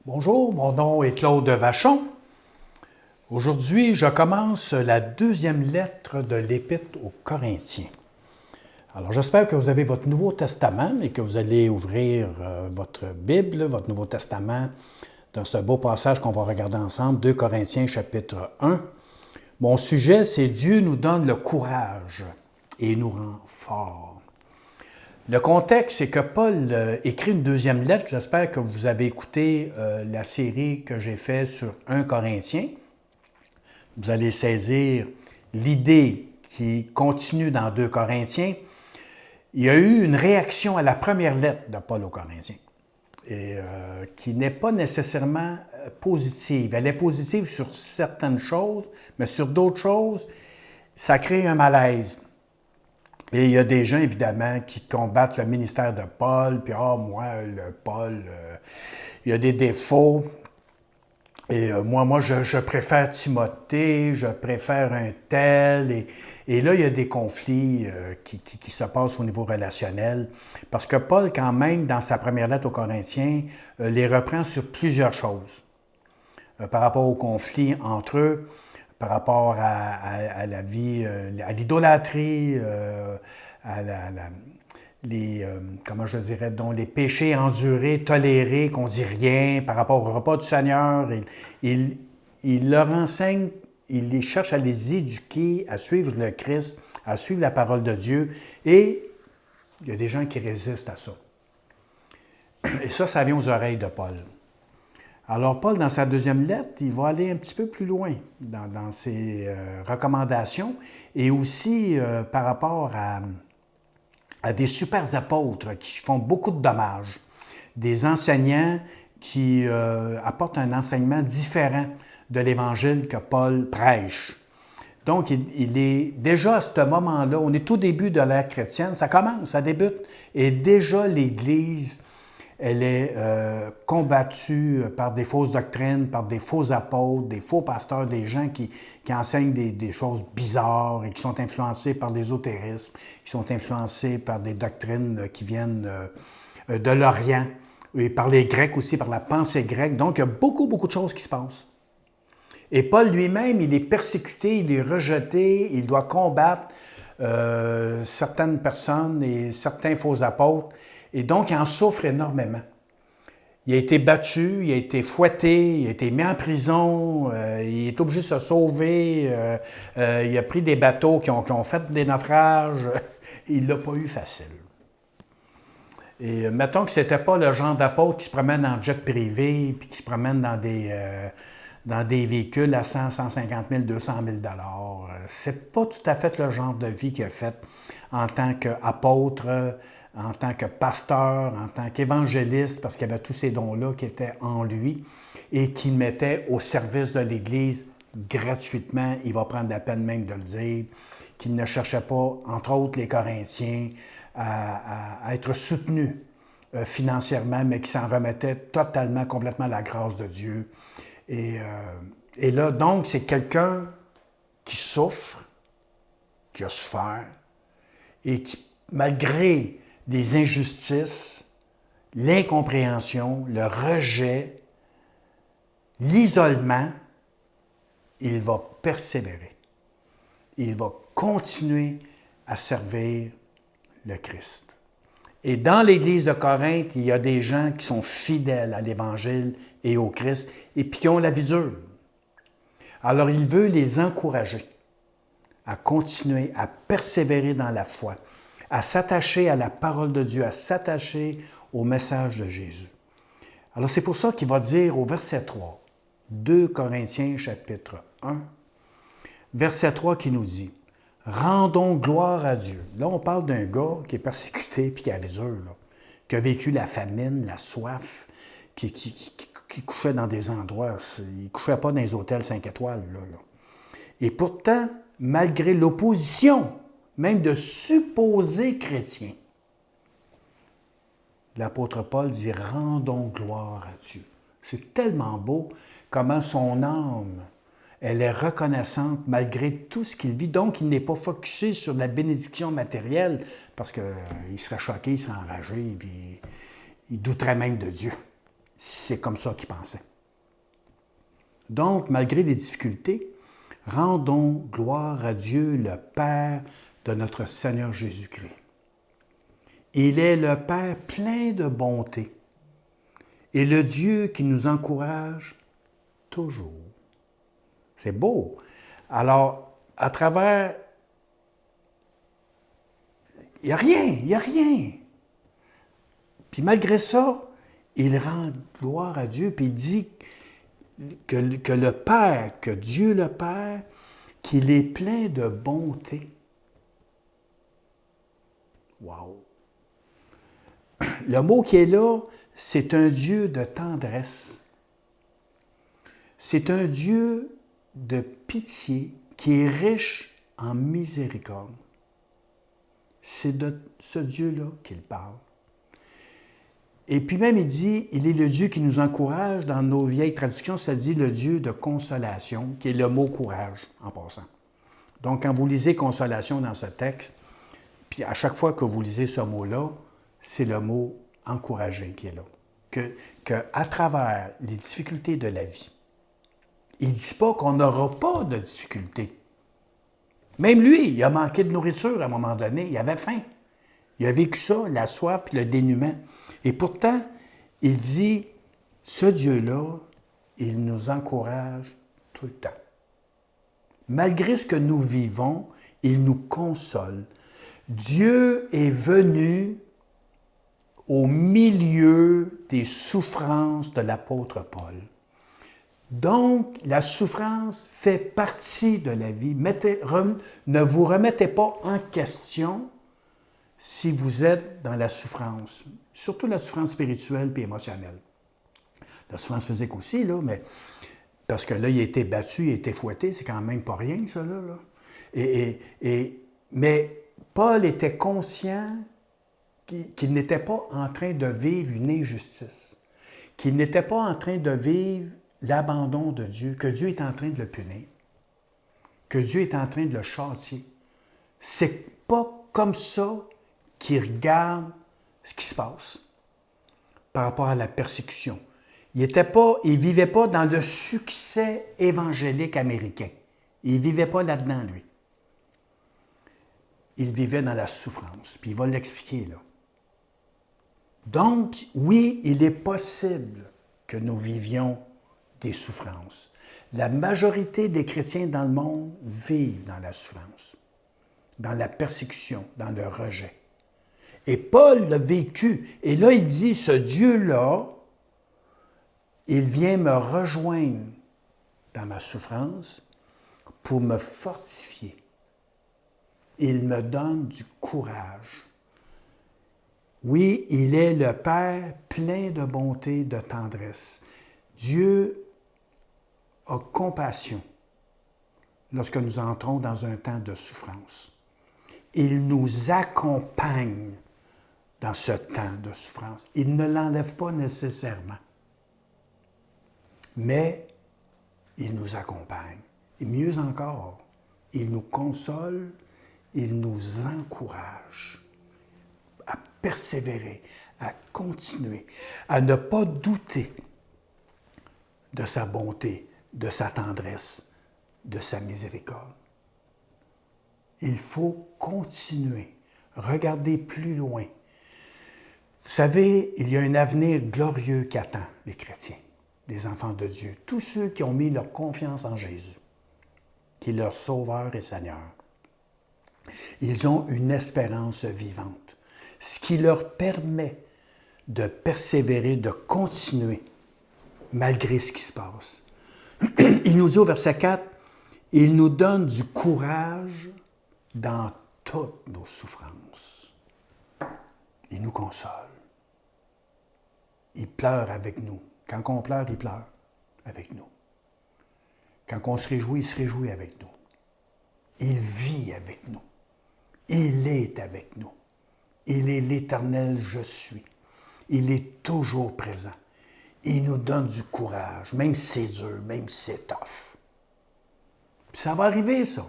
Bonjour, mon nom est Claude Vachon. Aujourd'hui, je commence la deuxième lettre de l'Épître aux Corinthiens. Alors, j'espère que vous avez votre Nouveau Testament et que vous allez ouvrir votre Bible, votre Nouveau Testament, dans ce beau passage qu'on va regarder ensemble, 2 Corinthiens chapitre 1. Mon sujet, c'est Dieu nous donne le courage et nous rend forts. Le contexte, c'est que Paul écrit une deuxième lettre. J'espère que vous avez écouté la série que j'ai faite sur 1 Corinthiens. Vous allez saisir l'idée qui continue dans 2 Corinthiens. Il y a eu une réaction à la première lettre de Paul aux Corinthiens, et qui n'est pas nécessairement positive. Elle est positive sur certaines choses, mais sur d'autres choses, ça crée un malaise. Et il y a des gens, évidemment, qui combattent le ministère de Paul, puis « Ah, moi, le Paul, il y a des défauts. Et moi, je préfère Timothée, je préfère un tel. » Et là, il y a des conflits qui se passent au niveau relationnel. Parce que Paul, quand même, dans sa première lettre aux Corinthiens, les reprend sur plusieurs choses. Par rapport aux conflits entre eux, par rapport à la vie, à l'idolâtrie, comment je dirais, donc les péchés endurés, tolérés, qu'on dit rien, par rapport au repas du Seigneur. Il leur enseigne, il les cherche à les éduquer, à suivre le Christ, à suivre la parole de Dieu. Et il y a des gens qui résistent à ça. Et ça vient aux oreilles de Paul. Alors, Paul, dans sa deuxième lettre, il va aller un petit peu plus loin dans ses recommandations et aussi par rapport à des super apôtres qui font beaucoup de dommages, des enseignants qui apportent un enseignement différent de l'Évangile que Paul prêche. Donc, il est déjà à ce moment-là, on est au début de l'ère chrétienne, ça commence, ça débute, et déjà l'Église, elle est combattue par des fausses doctrines, par des faux apôtres, des faux pasteurs, des gens qui enseignent des choses bizarres et qui sont influencés par l'ésotérisme, qui sont influencés par des doctrines qui viennent de l'Orient, et par les Grecs aussi, par la pensée grecque. Donc, il y a beaucoup, beaucoup de choses qui se passent. Et Paul lui-même, il est persécuté, il est rejeté, il doit combattre certaines personnes et certains faux apôtres. Et donc, il en souffre énormément. Il a été battu, il a été fouetté, il a été mis en prison, il est obligé de se sauver, il a pris des bateaux qui ont fait des naufrages. Il ne l'a pas eu facile. Et mettons que ce n'était pas le genre d'apôtre qui se promène en jet privé puis qui se promène dans des véhicules à 100, 150 000, 200 000 $. C'est pas tout à fait le genre de vie qu'il a fait en tant qu'apôtre, en tant que pasteur, en tant qu'évangéliste, parce qu'il y avait tous ces dons-là qui étaient en lui et qu'il mettait au service de l'Église gratuitement. Il va prendre la peine même de le dire, qu'il ne cherchait pas, entre autres les Corinthiens, à être soutenu financièrement, mais qu'il s'en remettait totalement, complètement à la grâce de Dieu. Et là, donc, c'est quelqu'un qui souffre, qui a souffert, et qui, malgré des injustices, l'incompréhension, le rejet, l'isolement, il va persévérer. Il va continuer à servir le Christ. Et dans l'Église de Corinthe, il y a des gens qui sont fidèles à l'Évangile et au Christ, et puis qui ont la vie dure. Alors, il veut les encourager à continuer, à persévérer dans la foi, à s'attacher à la parole de Dieu, à s'attacher au message de Jésus. Alors, c'est pour ça qu'il va dire au verset 3, 2 Corinthiens chapitre 1, verset 3 qui nous dit « Rendons gloire à Dieu ». Là, on parle d'un gars qui est persécuté puis qui a la vie dure, qui a vécu la famine, la soif, qui couchait dans des endroits, il ne couchait pas dans les hôtels 5 étoiles. Là. Et pourtant, malgré l'opposition, même de supposés chrétiens, l'apôtre Paul dit « Rendons gloire à Dieu ». C'est tellement beau comment son âme, elle est reconnaissante malgré tout ce qu'il vit. Donc, il n'est pas focusé sur la bénédiction matérielle parce qu'il serait choqué, il serait enragé, puis il douterait même de Dieu. c'est comme ça qu'il pensait. Donc, malgré les difficultés, rendons gloire à Dieu, le Père de notre Seigneur Jésus-Christ. Il est le Père plein de bonté et le Dieu qui nous encourage toujours. C'est beau. Alors, à travers... Il n'y a rien. Puis malgré ça, il rend gloire à Dieu, puis il dit que le Père, que Dieu le Père, qu'il est plein de bonté. Wow! Le mot qui est là, c'est un Dieu de tendresse. C'est un Dieu de pitié qui est riche en miséricorde. C'est de ce Dieu-là qu'il parle. Et puis même, il dit, il est le Dieu qui nous encourage. Dans nos vieilles traductions, ça dit le Dieu de consolation, qui est le mot courage, en passant. Donc, quand vous lisez consolation dans ce texte, puis à chaque fois que vous lisez ce mot-là, c'est le mot encourager qui est là. Que à travers les difficultés de la vie, il ne dit pas qu'on n'aura pas de difficultés. Même lui, il a manqué de nourriture à un moment donné, il avait faim. Il a vécu ça, la soif puis le dénuement. Et pourtant, il dit, ce Dieu-là, il nous encourage tout le temps. Malgré ce que nous vivons, il nous console. Dieu est venu au milieu des souffrances de l'apôtre Paul. Donc, la souffrance fait partie de la vie. Ne vous remettez pas en question si vous êtes dans la souffrance, surtout la souffrance spirituelle et émotionnelle. La souffrance physique aussi, là, mais parce que là, il a été battu, il a été fouetté, c'est quand même pas rien, ça, là. Mais Paul était conscient qu'il n'était pas en train de vivre une injustice, qu'il n'était pas en train de vivre l'abandon de Dieu, que Dieu est en train de le punir, que Dieu est en train de le châtier. C'est pas comme ça qu'il regarde ce qui se passe par rapport à la persécution. Il ne vivait pas dans le succès évangélique américain. Il ne vivait pas là-dedans, lui. Il vivait dans la souffrance. Puis il va l'expliquer, là. Donc, oui, il est possible que nous vivions des souffrances. La majorité des chrétiens dans le monde vivent dans la souffrance, dans la persécution, dans le rejet. Et Paul l'a vécu. Et là, il dit, ce Dieu-là, il vient me rejoindre dans ma souffrance pour me fortifier. Il me donne du courage. Oui, il est le Père plein de bonté, de tendresse. Dieu a compassion lorsque nous entrons dans un temps de souffrance. Il nous accompagne dans ce temps de souffrance. Il ne l'enlève pas nécessairement, mais il nous accompagne. Et mieux encore, il nous console, il nous encourage à persévérer, à continuer, à ne pas douter de sa bonté, de sa tendresse, de sa miséricorde. Il faut continuer, regarder plus loin. Vous savez, il y a un avenir glorieux qui attend les chrétiens, les enfants de Dieu, tous ceux qui ont mis leur confiance en Jésus, qui est leur Sauveur et Seigneur. Ils ont une espérance vivante, ce qui leur permet de persévérer, de continuer, malgré ce qui se passe. Il nous dit au verset 4, « Il nous donne du courage dans toutes nos souffrances. » Il nous console. Il pleure avec nous. Quand on pleure, il pleure avec nous. Quand on se réjouit, il se réjouit avec nous. Il vit avec nous. Il est avec nous. Il est l'Éternel, je suis. Il est toujours présent. Il nous donne du courage, même si c'est dur, même si c'est tough. Puis ça va arriver, ça.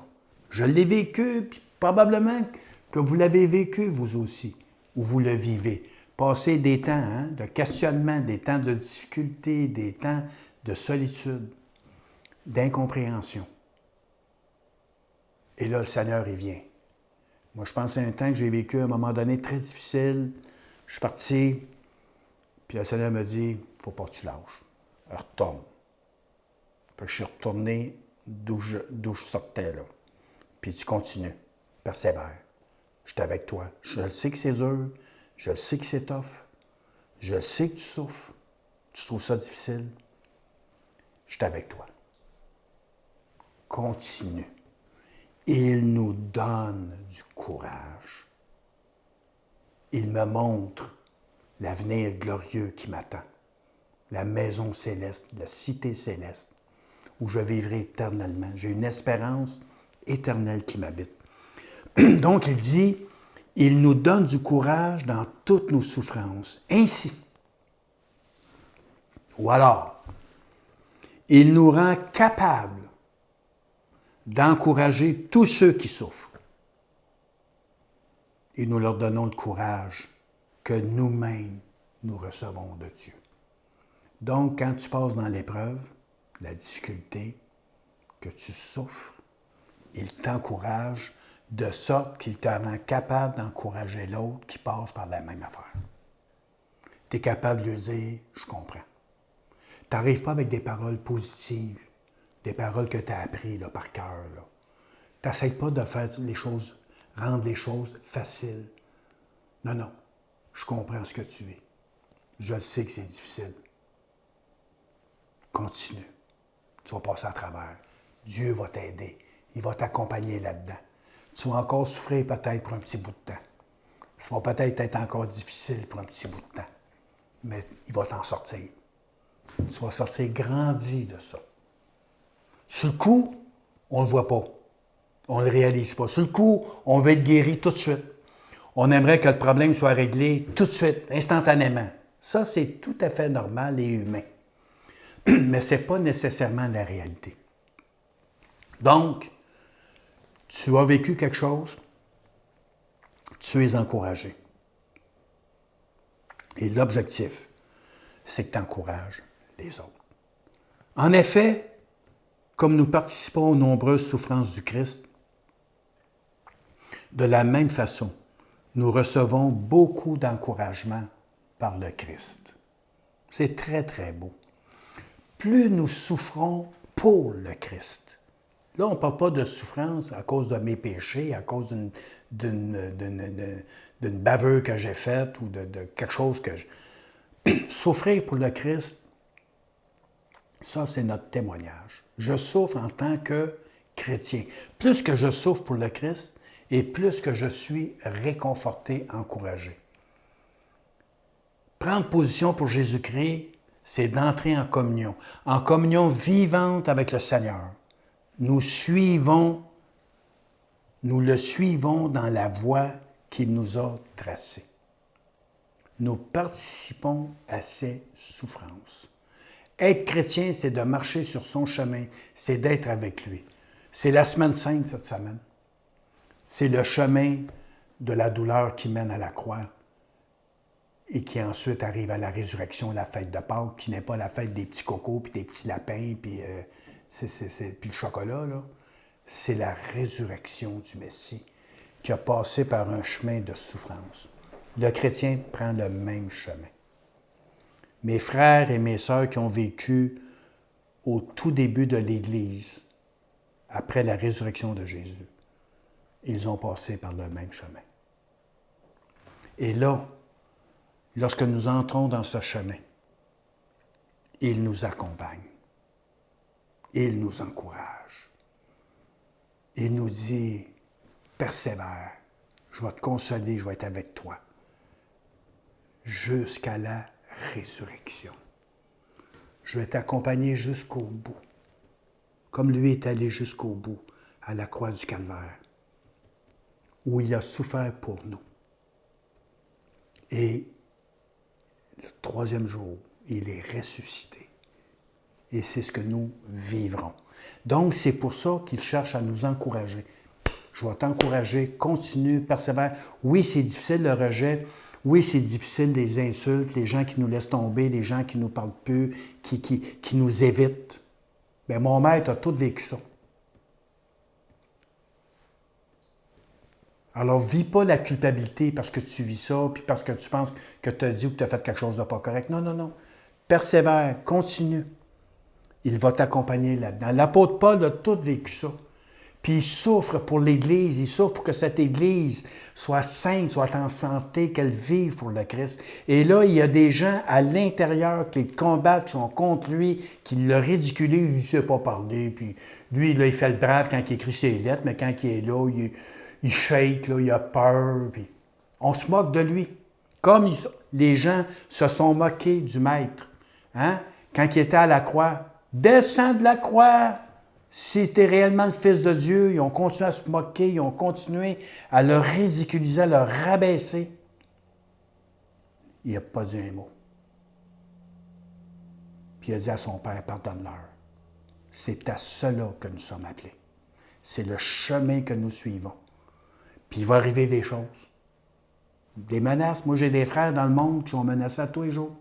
Je l'ai vécu, puis probablement que vous l'avez vécu, vous aussi, ou vous le vivez. passer des temps de questionnement, des temps de difficulté, des temps de solitude, d'incompréhension. Et là, le Seigneur, il vient. Moi, je pense à un temps que j'ai vécu à un moment donné très difficile. Je suis parti, puis le Seigneur me dit, il ne faut pas que tu lâches. Retourne. Puis je suis retourné d'où je sortais, là. Puis tu continues. Persévère. Je suis avec toi. Je sais que c'est dur. Je sais que c'est tough. Je sais que tu souffres. Tu trouves ça difficile. Je suis avec toi. Continue. Il nous donne du courage. Il me montre l'avenir glorieux qui m'attend. La maison céleste, la cité céleste, où je vivrai éternellement. J'ai une espérance éternelle qui m'habite. Donc, il dit, il nous donne du courage dans toutes nos souffrances. Ainsi, ou alors, il nous rend capables d'encourager tous ceux qui souffrent. Et nous leur donnons le courage que nous-mêmes nous recevons de Dieu. Donc, quand tu passes dans l'épreuve, la difficulté, que tu souffres, il t'encourage de sorte qu'il te rend capable d'encourager l'autre qui passe par la même affaire. Tu es capable de lui dire « je comprends ». Tu n'arrives pas avec des paroles positives, des paroles que tu as apprises par cœur. Tu n'essayes pas de faire les choses, rendre les choses faciles. Non, non, je comprends ce que tu vis. Je sais que c'est difficile. Continue. Tu vas passer à travers. Dieu va t'aider. Il va t'accompagner là-dedans. Tu vas encore souffrir peut-être pour un petit bout de temps. Ça va peut-être être encore difficile pour un petit bout de temps. Mais il va t'en sortir. Tu vas sortir grandi de ça. Sur le coup, on ne le voit pas. On ne le réalise pas. Sur le coup, on veut être guéri tout de suite. On aimerait que le problème soit réglé tout de suite, instantanément. Ça, c'est tout à fait normal et humain. Mais ce n'est pas nécessairement la réalité. Donc, tu as vécu quelque chose, tu es encouragé. Et l'objectif, c'est que tu encourages les autres. En effet, comme nous participons aux nombreuses souffrances du Christ, de la même façon, nous recevons beaucoup d'encouragement par le Christ. C'est très, très beau. Plus nous souffrons pour le Christ. Là, on ne parle pas de souffrance à cause de mes péchés, à cause d'une bavure que j'ai faite ou de quelque chose que je... Souffrir pour le Christ, ça, c'est notre témoignage. Je souffre en tant que chrétien. Plus que je souffre pour le Christ et plus que je suis réconforté, encouragé. Prendre position pour Jésus-Christ, c'est d'entrer en communion vivante avec le Seigneur. Nous le suivons dans la voie qu'il nous a tracée. Nous participons à ses souffrances. Être chrétien, c'est de marcher sur son chemin, c'est d'être avec lui. C'est la semaine sainte cette semaine. C'est le chemin de la douleur qui mène à la croix et qui ensuite arrive à la résurrection, la fête de Pâques, qui n'est pas la fête des petits cocos, puis des petits lapins, puis le chocolat, là. C'est la résurrection du Messie qui a passé par un chemin de souffrance. Le chrétien prend le même chemin. Mes frères et mes sœurs qui ont vécu au tout début de l'Église, après la résurrection de Jésus, ils ont passé par le même chemin. Et là, lorsque nous entrons dans ce chemin, il nous accompagne. Il nous encourage. Il nous dit, persévère, je vais te consoler, je vais être avec toi, jusqu'à la résurrection. Je vais t'accompagner jusqu'au bout, comme lui est allé jusqu'au bout, à la croix du Calvaire, où il a souffert pour nous. Et le troisième jour, il est ressuscité. Et c'est ce que nous vivrons. Donc, c'est pour ça qu'il cherche à nous encourager. Je vais t'encourager, continue, persévère. Oui, c'est difficile le rejet. Oui, c'est difficile, les insultes, les gens qui nous laissent tomber, les gens qui nous parlent peu, qui nous évitent. Bien, mon maître a tout vécu ça. Alors, vis pas la culpabilité parce que tu vis ça, puis parce que tu penses que tu as dit ou que tu as fait quelque chose de pas correct. Non, non, non. Persévère, continue. Il va t'accompagner là-dedans. L'apôtre Paul a tout vécu ça. Puis il souffre pour l'Église, il souffre pour que cette Église soit sainte, soit en santé, qu'elle vive pour le Christ. Et là, il y a des gens à l'intérieur qui le combattent, qui sont contre lui, qui le ridiculisent, il ne sait pas parler. Puis lui, là, il fait le brave quand il écrit ses lettres, mais quand il est là, il shake, là, il a peur. Puis on se moque de lui. Comme les gens se sont moqués du Maître. Hein? Quand il était à la croix, descends de la croix! Si tu es réellement le Fils de Dieu, ils ont continué à se moquer, ils ont continué à le ridiculiser, à le rabaisser. Il n'a pas dit un mot. Puis il a dit à son Père, pardonne-leur. C'est à cela que nous sommes appelés. C'est le chemin que nous suivons. Puis il va arriver des choses. Des menaces. Moi, j'ai des frères dans le monde qui sont menacés à tous les jours.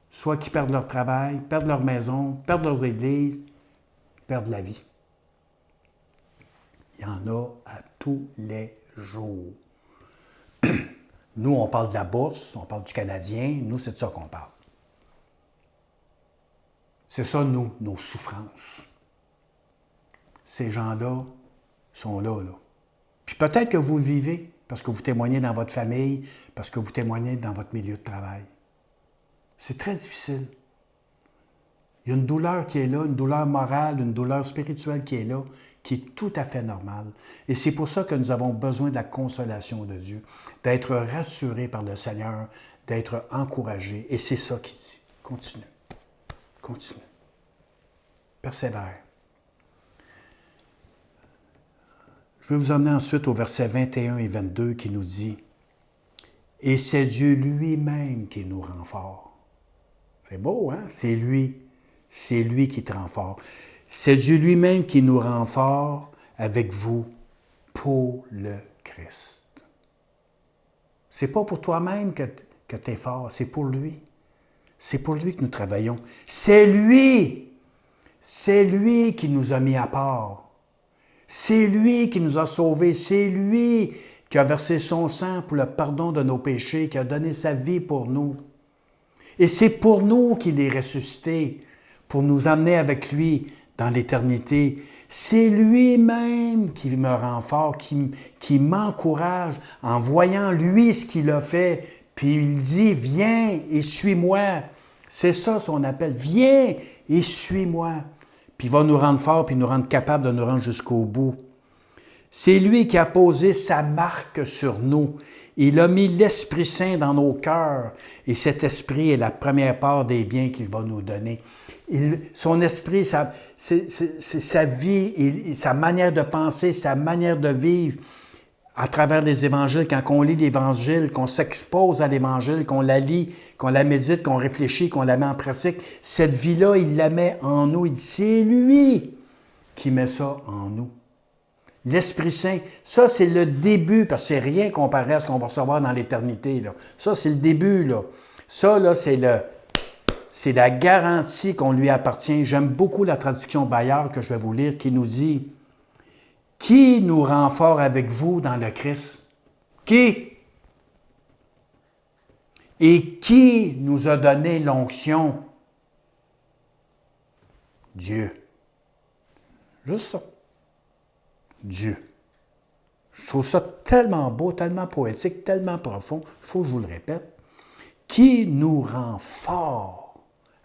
Soit qui perdent leur travail, perdent leur maison, perdent leurs églises, perdent la vie. Il y en a à tous les jours. Nous, on parle de la bourse, on parle du Canadien. Nous, c'est de ça qu'on parle. C'est ça, nous, nos souffrances. Ces gens-là sont là, là. Puis peut-être que vous le vivez parce que vous témoignez dans votre famille, parce que vous témoignez dans votre milieu de travail. C'est très difficile. Il y a une douleur qui est là, une douleur morale, une douleur spirituelle qui est là, qui est tout à fait normale. Et c'est pour ça que nous avons besoin de la consolation de Dieu, d'être rassurés par le Seigneur, d'être encouragés. Et c'est ça qu'il dit. Continue. Continue. Persévère. Je vais vous emmener ensuite au verset 21 et 22 qui nous dit « Et c'est Dieu lui-même qui nous rend forts. » C'est beau, hein? C'est lui. C'est lui qui te rend fort. C'est Dieu lui-même qui nous rend forts avec vous pour le Christ. C'est pas pour toi-même que tu es fort, c'est pour lui. C'est pour lui que nous travaillons. C'est lui! C'est lui qui nous a mis à part. C'est lui qui nous a sauvés. C'est lui qui a versé son sang pour le pardon de nos péchés, qui a donné sa vie pour nous. Et c'est pour nous qu'il est ressuscité, pour nous amener avec lui dans l'éternité. C'est lui-même qui me rend fort, qui m'encourage en voyant lui ce qu'il a fait. Puis il dit, viens et suis-moi. C'est ça son appel. Viens et suis-moi. Puis il va nous rendre forts, puis nous rendre capables de nous rendre jusqu'au bout. C'est lui qui a posé sa marque sur nous. Il a mis l'Esprit Saint dans nos cœurs. Et cet Esprit est la première part des biens qu'il va nous donner. Son esprit, c'est sa vie, sa manière de penser, sa manière de vivre à travers les évangiles. Quand on lit l'Évangile, qu'on s'expose à l'Évangile, qu'on la lit, qu'on la médite, qu'on réfléchit, qu'on la met en pratique, cette vie-là, il la met en nous. Il dit, c'est lui qui met ça en nous. L'Esprit Saint, ça, c'est le début, parce que c'est rien comparé à ce qu'on va recevoir dans l'éternité, là. Ça, c'est le début, là. Ça, là, c'est la garantie qu'on lui appartient. J'aime beaucoup la traduction Bayard que je vais vous lire qui nous dit « Qui nous rend fort avec vous dans le Christ? » Qui? Et qui nous a donné l'onction? Dieu. Juste ça. Dieu. Je trouve ça tellement beau, tellement poétique, tellement profond. Il faut que je vous le répète. Qui nous rend fort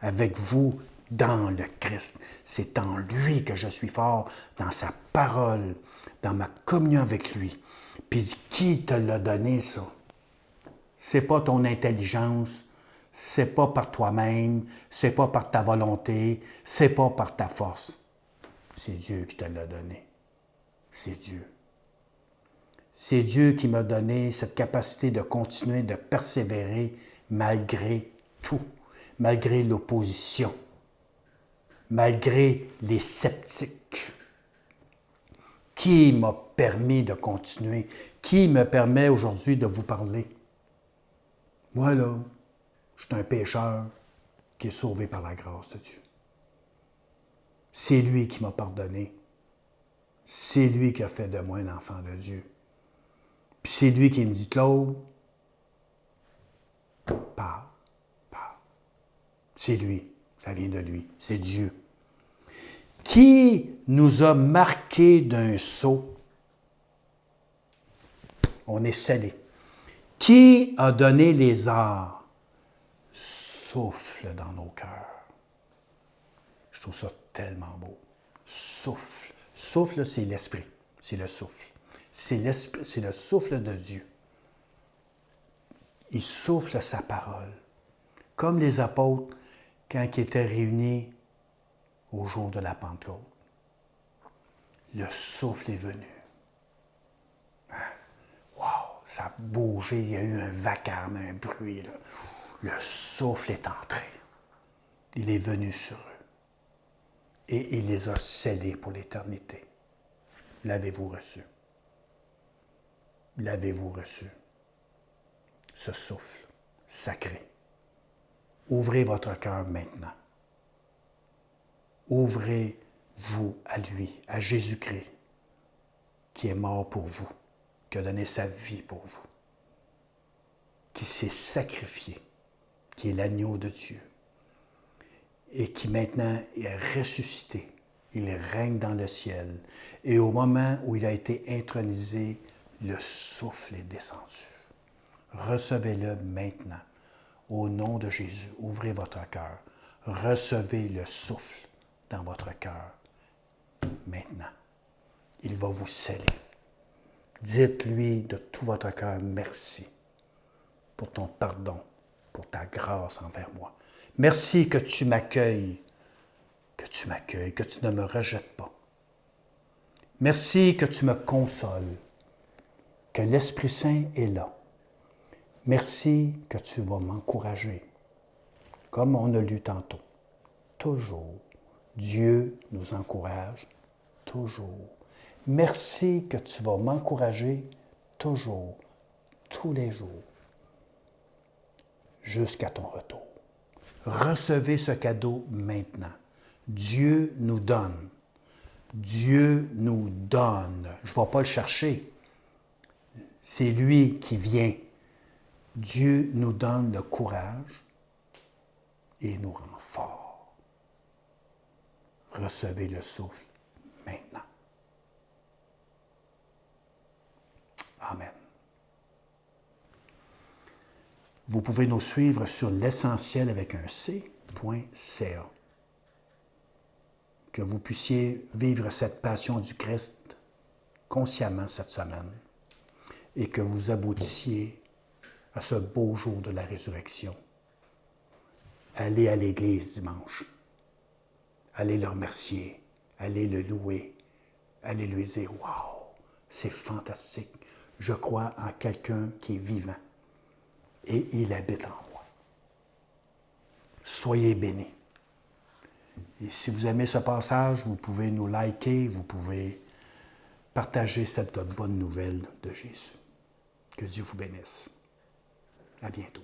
avec vous dans le Christ? C'est en lui que je suis fort, dans sa parole, dans ma communion avec lui. Puis qui te l'a donné, ça? C'est pas ton intelligence, c'est pas par toi-même, c'est pas par ta volonté, c'est pas par ta force. C'est Dieu qui te l'a donné. C'est Dieu. C'est Dieu qui m'a donné cette capacité de continuer, de persévérer malgré tout, malgré l'opposition, malgré les sceptiques. Qui m'a permis de continuer? Qui me permet aujourd'hui de vous parler? Moi, là, je suis un pécheur qui est sauvé par la grâce de Dieu. C'est lui qui m'a pardonné. C'est lui qui a fait de moi un enfant de Dieu. Puis c'est lui qui me dit, Claude, parle, parle. C'est lui, ça vient de lui, c'est Dieu. Qui nous a marqués d'un sceau? On est scellés. Qui a donné les arts? Souffle dans nos cœurs. Je trouve ça tellement beau. Souffle. Souffle, c'est l'esprit. C'est le souffle. C'est le souffle de Dieu. Il souffle sa parole. Comme les apôtres, quand ils étaient réunis au jour de la Pentecôte. Le souffle est venu. Wow, ça a bougé, il y a eu un vacarme, un bruit. Là. Le souffle est entré. Il est venu sur eux. Et il les a scellés pour l'éternité. L'avez-vous reçu? L'avez-vous reçu? Ce souffle sacré. Ouvrez votre cœur maintenant. Ouvrez-vous à lui, à Jésus-Christ, qui est mort pour vous, qui a donné sa vie pour vous, qui s'est sacrifié, qui est l'agneau de Dieu, et qui maintenant est ressuscité. Il règne dans le ciel. Et au moment où il a été intronisé, le souffle est descendu. Recevez-le maintenant. Au nom de Jésus, ouvrez votre cœur. Recevez le souffle dans votre cœur. Maintenant, il va vous sceller. Dites-lui de tout votre cœur merci pour ton pardon, pour ta grâce envers moi. Merci que tu m'accueilles, que tu ne me rejettes pas. Merci que tu me consoles, que l'Esprit Saint est là. Merci que tu vas m'encourager, comme on a lu tantôt. Toujours, Dieu nous encourage, toujours. Merci que tu vas m'encourager toujours, tous les jours, jusqu'à ton retour. Recevez ce cadeau maintenant. Dieu nous donne. Dieu nous donne. Je ne vais pas le chercher. C'est lui qui vient. Dieu nous donne le courage et nous rend forts. Recevez le souffle maintenant. Amen. Vous pouvez nous suivre sur l'essentiel avec un c.ca. Que vous puissiez vivre cette passion du Christ consciemment cette semaine et que vous aboutissiez à ce beau jour de la résurrection. Allez à l'Église dimanche. Allez le remercier. Allez le louer. Allez lui dire « Wow, c'est fantastique. Je crois en quelqu'un qui est vivant. Et il habite en moi. » Soyez bénis. Et si vous aimez ce passage, vous pouvez nous liker, vous pouvez partager cette bonne nouvelle de Jésus. Que Dieu vous bénisse. À bientôt.